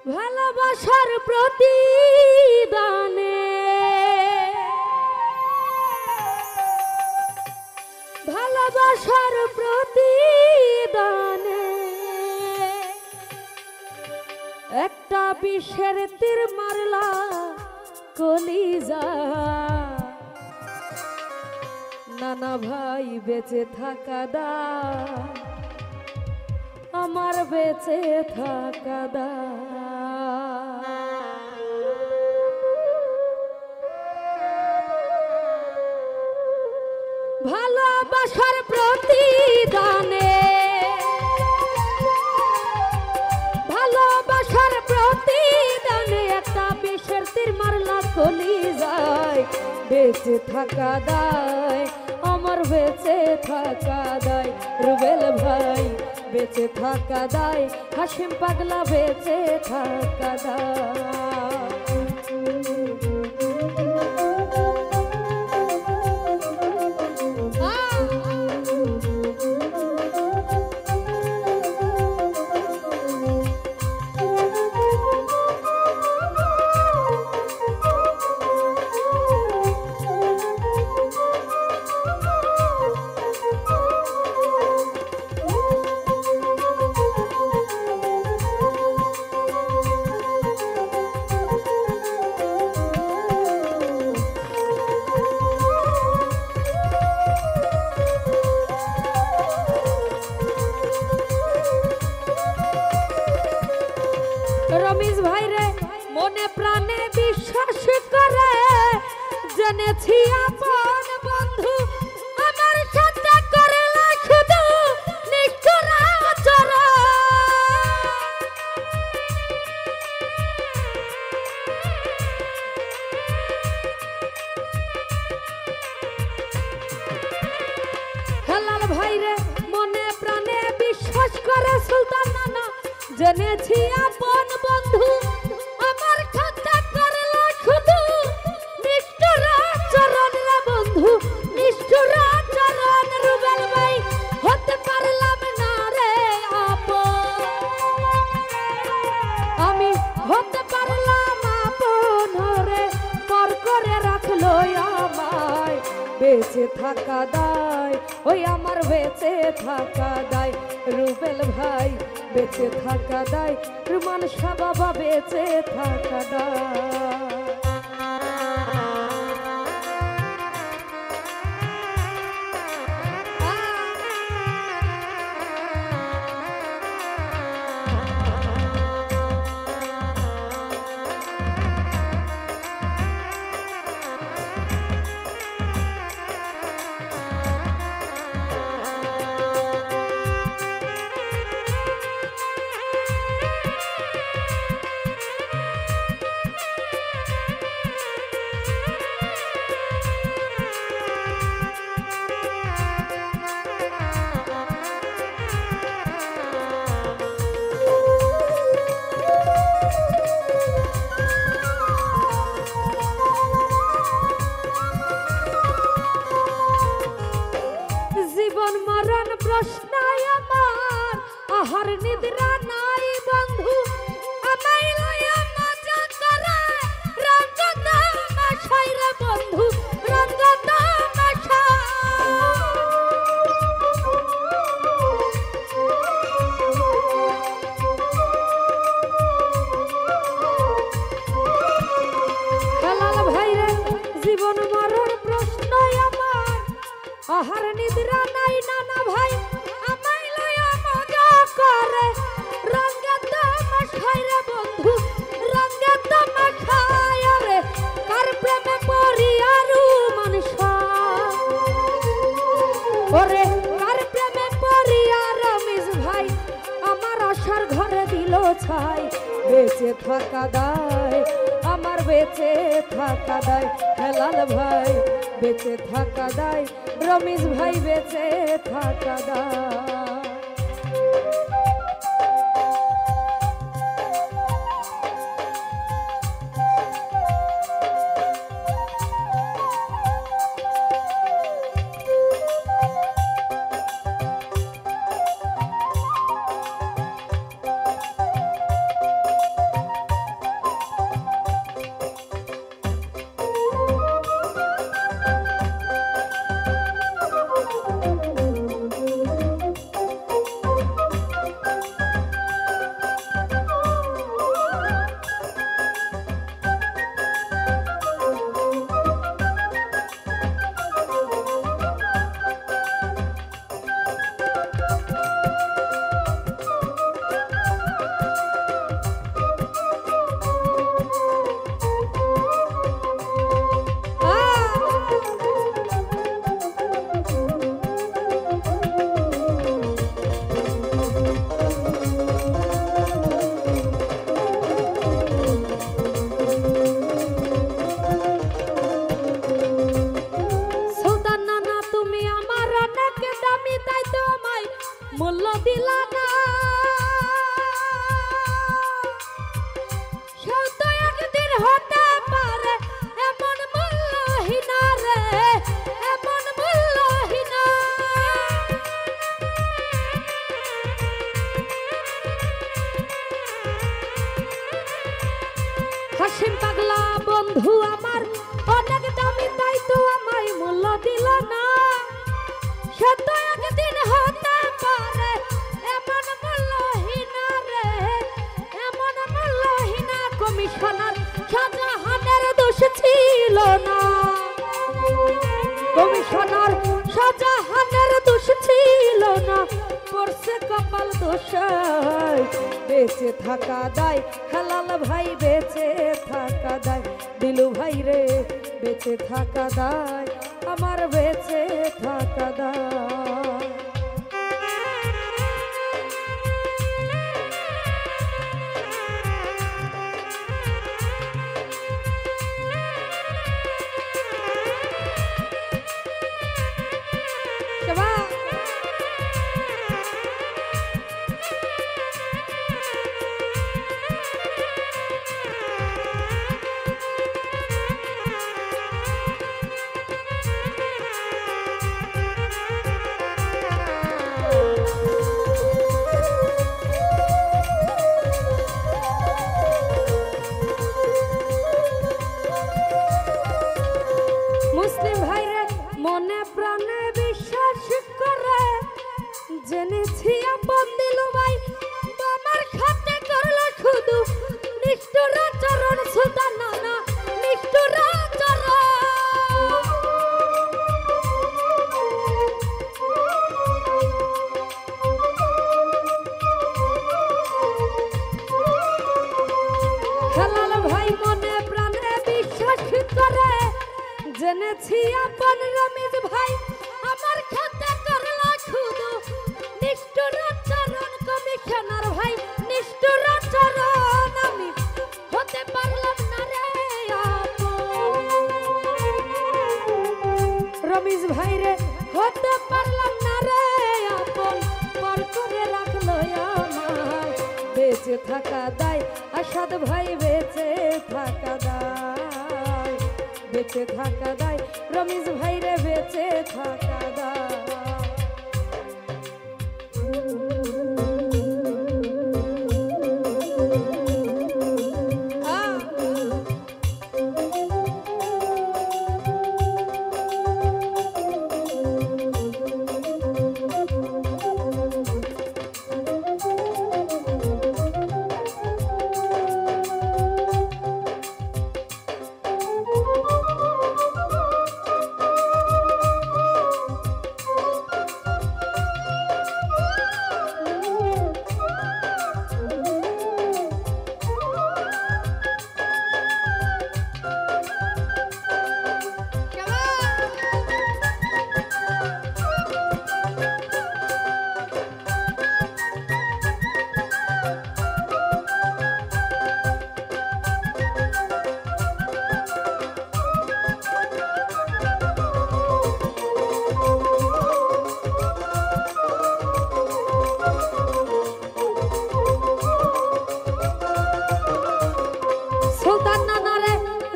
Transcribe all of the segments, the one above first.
ভালোবাসার প্রতিদানে ভালোবাসার প্রতিদানে একটা বিষের তীর মারলা কলিজা। নানা ভাই বেঁচে থাকা দা আমার বেঁচে থাকা দা। ভালোবাসার প্রতিদানে ভালোবাসার প্রতিদানে একটা বিষের তীর মারলা কলিজায়। বেঁচে থাকা দায় আমার বেঁচে থাকা দায়। রুবেল ভাই বেঁচে থাকা দায়, হাসিম পাগলা বেঁচে থাকা দায়। রমেশ ভাই রে মনে প্রাণে বিশ্বাস করে জেনেছি আপন বন্ধু আমার সাথে করলা শুধু নিষ্ঠুর আচরণ। হেলাল ভাই রে মনে প্রাণে বিশ্বাস করে সুলতান নানা জেনেছি আপন বন্ধু আমার সাথে করলা শুধু নিষ্ঠুর আচরণ রে বন্ধু নিষ্ঠুর আচরণ। রুবেল ভাই হতে পারলাম না রে আপন, আমি হতে পারলাম আপন রে পর করে রাখলো আমায়। বেঁচে থাকা দায় ওই আমার বেঁচে থাকা দায়। রুবেল ভাই বেঁচে থাকা দায়, রুমান শাহ বাবা বেঁচে থাকা দায়। প্রশ্নই আমার আহার নিদ্রা নাই বন্ধু আমায় লয়া মজা করে রঙ্গ তামাশাই রে বন্ধু রঙ্গ তামাশা। হেলাল ভাই রে জীবন মরণ প্রশ্নই আমার আহার নিদ্রা নাই নানা ভাই আমায় লয়া মজা করে রঙ্গে তামাশাই রে বন্ধু রঙ্গে তামাশাই রে কার প্রেমে পড়িয়া রুমান শাহ ওরে কার প্রেমে পড়িয়া রমেশ ভাই আমার আশার ঘরে দিল ছাই। বেঁচে থাকা দায় আমার বেঁচে থাকা দায়। হেলাল ভাই বেঁচে থাকা দায়, রমেশ ভাই বেঁচে থাকা দায়। হতে পারে এমন মূল্যহীনা রে, এমন মূল্যহীনা। হাসিম পাগলা বন্ধু আমার অনেক দামি, তাই তো আমায় মূল্য দিল না। সে তো একদিন হতে পারে এমন মূল্যহীনা রে, এমন মূল্যহীনা। কমিশনার শাহজাহানের দোষ ছিল না, কমিশনার শাহজাহানের দোষ ছিল না। পড়ছে কপাল দোষায়, বেঁচে থাকা দায় হেলাল ভাই, বেঁচে থাকা দায় দিলু ভাই রে, বেঁচে থাকা দায় আমার, বেঁচে থাকা দায়। মুসলিম ভাইরে মনে প্রাণে বিশ্বাস করে, জেনেছি আপন দিলু ভাই আমার খাতে করলো শুধু নিষ্ঠুর চরণ। সুলতান নানা নিষ্ঠুর চরণ, হেলাল ভাই মনে প্রাণে বিশ্বাস করে, জেনেছি আপন রমিজ ভাই আমার খাতে করলো শুধু নিষ্ঠুর চরণ। কমিশনার ভাই নিষ্ঠুর চরণ, আমি হতে পারলাম না রে আপন। রমিজ ভাই রে হতে পারলাম না রে আপন, পর করে রাখলো আমায়, বেঁচে থাকা দায় আসাদ ভাই, বেঁচে থাকা দায়, বেঁচে থাকা দায় রমিজ ভাই রে, বেঁচে থাকা দায়।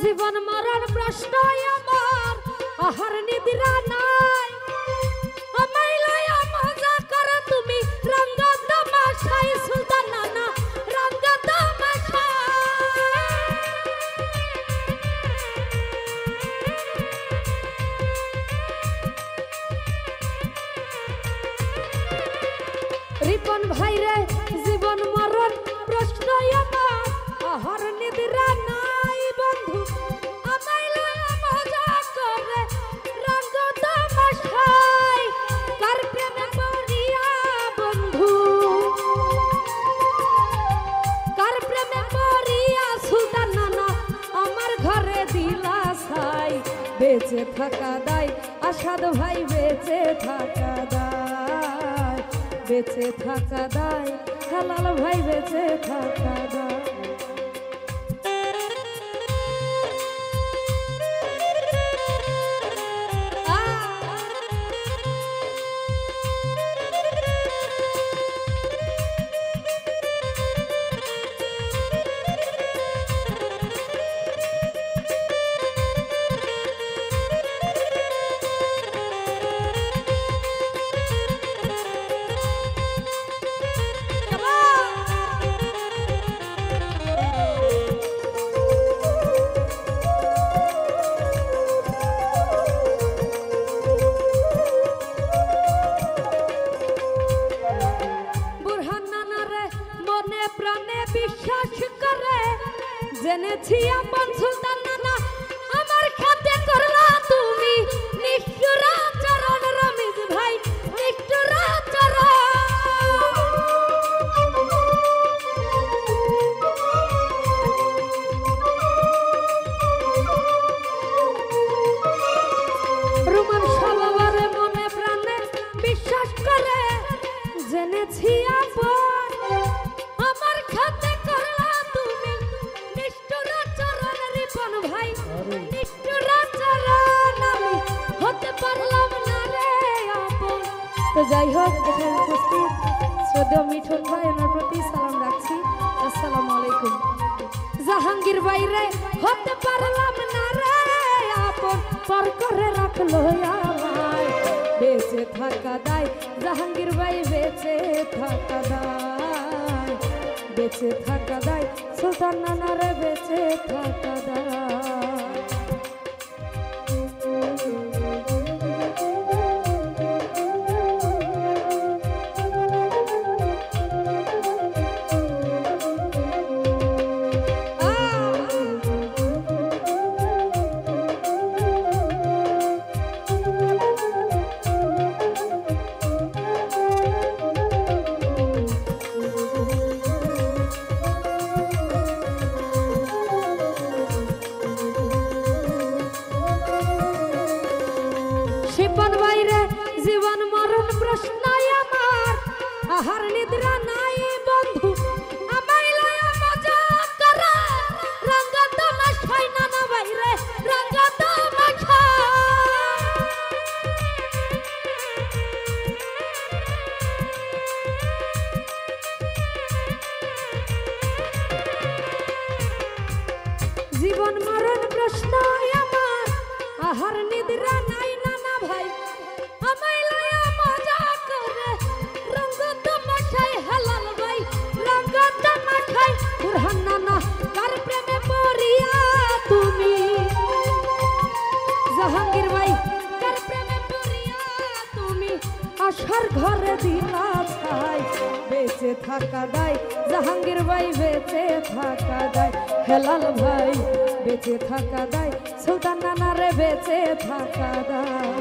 জীবন মরণ প্রশ্ন আমার, আহার নিদ্রা নাই, আমায় লয়া মজা করে তুমি রঙ্গ তামাশাই। সুলতান নানা রঙ্গ তামাশাই, রিপন ভাই রে জীবন মরণ প্রশ্ন আমার, আহার নিদ্রা নাই। বন্ধু আমায় লয়া মজা করে রঙ্গ তামাশাই, কার প্রেমে পড়িয়া বন্ধু, কার প্রেমে পড়িয়া সুলতান নানা আমার ঘরে দিলা ছাই। বেঁচে থাকা দায় আসাদ ভাই, বেঁচে থাকা দায়, বেঁচে থাকা দায় হেলাল ভাই, বেঁচে থাকা দায়। জেনেছি আপন সুলতান নানা আমার খাতে করলা তুমি নিষ্ঠুর চরণ রমিজ ভাই নিষ্ঠুর চরণ রোমান সবার মনে প্রাণে বিশ্বাস করে জেনেছি আপন আমার খাতে করলা তুমি নিষ্ঠুর চরণ রিপন ভাই নিষ্ঠুর চরণ আমি হতে পারলাম না রে আপন। তো যাই হোক এখানে উপস্থিত শ্রদ্ধেয় মিঠুন ভাই ওনার প্রতি সালাম রাখছি। আসসালামু আলাইকুম। জাহাঙ্গীর বাইরে হতে পারলাম না রে আপন পর করে রাখলো আমায় বেঁচে থাকা দায় জাহাঙ্গীর ভাই বেঁচে থাকা দায় বেঁচে থাকা দায় সুলতান নানারে বেঁচে থাকা দায়। শিপন বাইরে জীবন মরণ প্রশ্ন আমার আহার নিদ্রা নাই বন্ধু আমায় লয়া মজা করে রঙ্গা তামাশাই নানা বাইরে রঙ্গা তামাশা জীবন মরণ প্রশ্ন আমার আহার নিদ্রা নাই নানা ভাই আমায় লয়া মজা করে রঙ্গ তামাশাই হালাল ভাই রঙ্গ তামাশাই বুরহান নানা কার প্রেমে পড়িয়া তুমি জাহাঙ্গীর ভাই কার প্রেমে পড়িয়া তুমি আশার ঘরে দিলা ছাই বেঁচে থাকা দায় জাহাঙ্গীর ভাই বেঁচে থাকা দায় হেলাল ভাই বেঁচে থাকা দায় সুলতান নানারে বেঁচে থাকা দায়।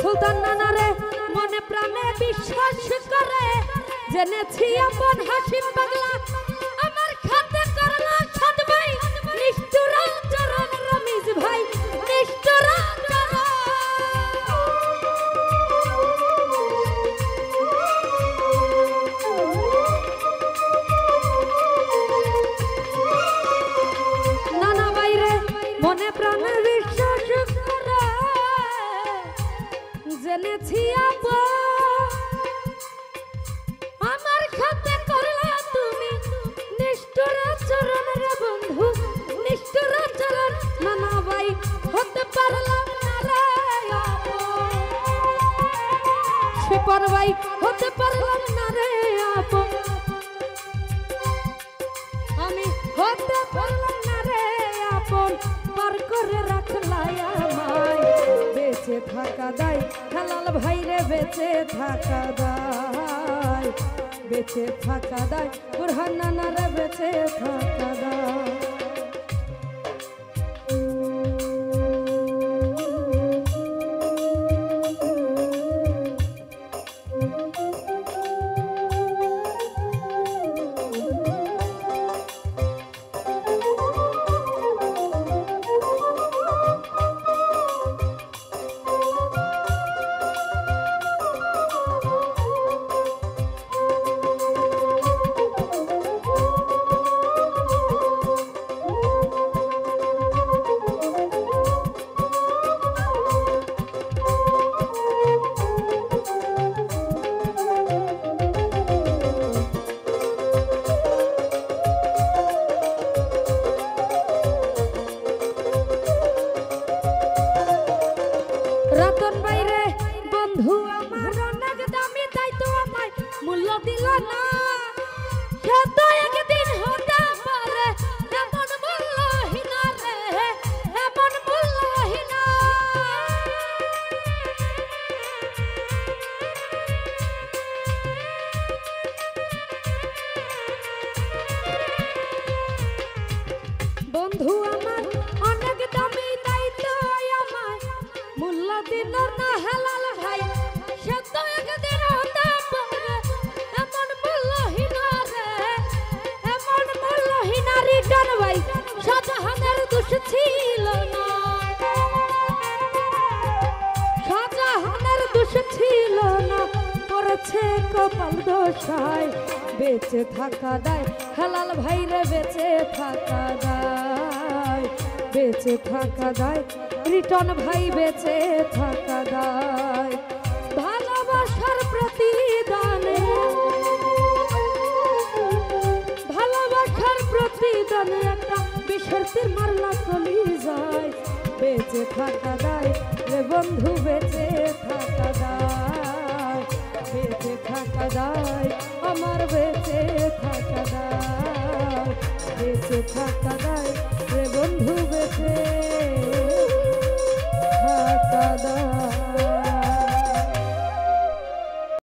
সুলতান নানারে মনে প্রাণে বিশ্বাস করে জেনেছি আপন হাসিম পাগলা আমার খাতে করলা সাদ ভাই নিষ্ঠুর চরণ রমিজ ভাই নিষ্ঠুর নানা বাইরে মনে প্রাণে বিশ্বাস করে জেনেছি আপন আমার খাতে করলা তুমি নিষ্ঠুর চরণ রে বন্ধু নিষ্ঠুর চরণ নানা ভাই হতে পারলাম না রে আপন শিপন ভাই হতে পারলাম না রে আপন আমি হতে পারলাম না রে আপন পার করে রাখলাই আমায় বেঁচে থাকা দায় হেলাল ভাই রে বেঁচে থাকা দায় বেঁচে থাকা দায় বুরহান নানা রে বেঁচে থাকা দায়। না সে তো একদিন হতে পারে এমন মূল্যহীন রে এমন মূল্যহীন বন্ধু আমার অনেক দামি তাই তো আমার মূল্য দিন না হালাল ভাই সে তো একদিন হতে পারে এমন মূল্যহীন রে এমন মূল্যহীন রিটার্ন ভাই শাহজাহানের দোষ ছিল না শাহজাহানের দোষ ছিল না করেছে কপাল দোষায় বেঁচে থাকা দায় হালাল ভাই রে বেঁচে থাকা দায় বেঁচে থাকা দায় রিটন ভাই বেঁচে থাকা দায় ভালোবাসার প্রতিদানে ভালোবাসার প্রতিদানে একটা বিষের তীর মারলা চলি যায় বেঁচে থাকা দায় রে বন্ধু বেঁচে থাকা দায় বেঁচে থাকা দায় আমার বেঁচে থাকা দায় বেঁচে থাকা দায় রে বন্ধু বেঁচে